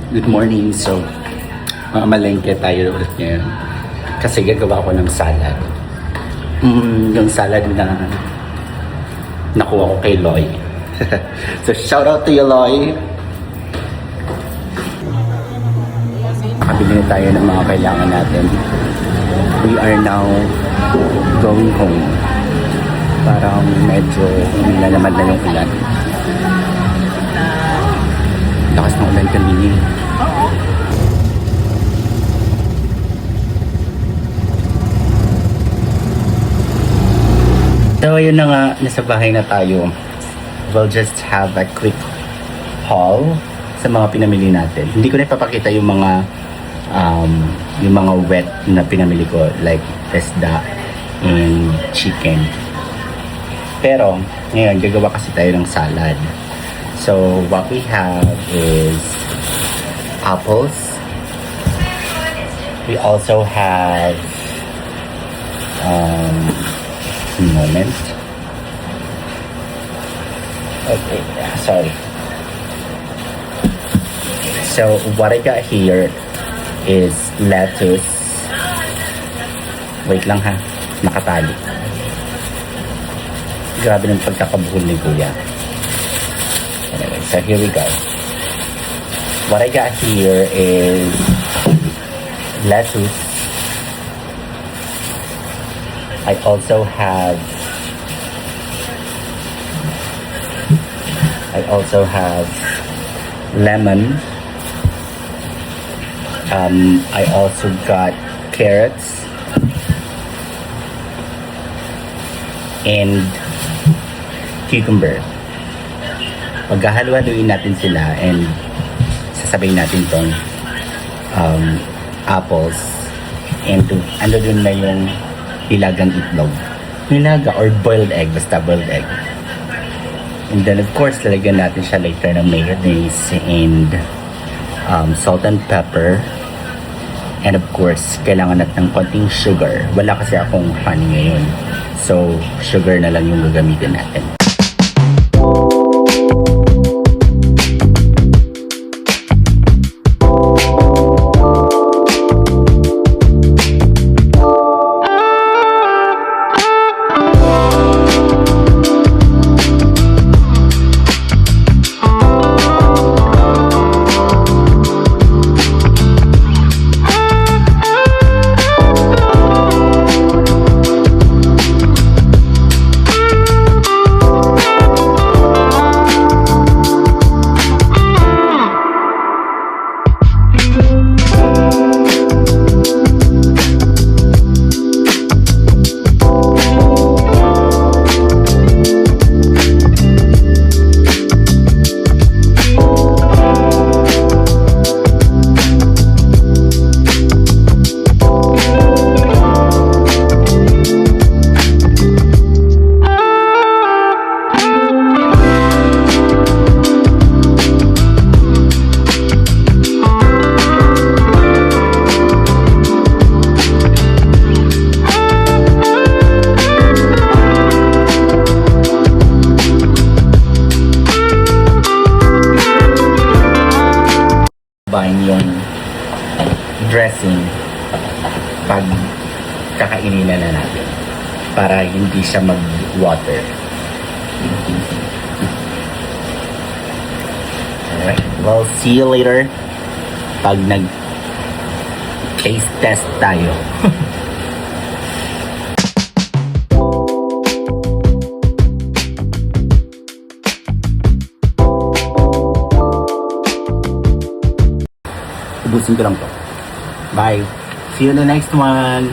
Good morning. So, mamalengke tayo ulit ngayon. Kasi gagawa ko ng salad. Yung salad na nakuha ko kay Loy. So, shout out to you, Loy. Nakabili na tayo ng mga kailangan natin. We are now going home. Parang medyo nilalamad na yung ulan. Lakas ng ulan kanina. So, yun na nga, nasa bahay na tayo. We'll just have a quick haul sa mga pinamili natin. Hindi ko na ipapakita yung mga wet na pinamili ko, like isda and chicken. Pero, ngayon, gagawa kasi tayo ng salad. So, what we have is apples. We also have moment. Okay, sorry. So, what I got here is lettuce. Wait lang ha, nakatali. Grabe ng pagkakabuhol ni Kuya. Anyway, so here we go. What I got here is lettuce. I also have lemon. I also got carrots and cucumber. Paghahaluin natin sila and sasabihin natin tong apples and ano dun na yung hilagang itlog. Hilaga or boiled egg, basta boiled egg. And then of course, lalagyan natin siya later ng mayonnaise and salt and pepper. And of course, kailangan natin ng konting sugar. Wala kasi akong honey ngayon. So, sugar na lang yung gagamitin natin. Buying yung dressing pag kakainin na natin para hindi siya mag-water. Alright, well, see you later pag nag-taste test tayo. Ubusin ko lang to. Bye. See you in the next one.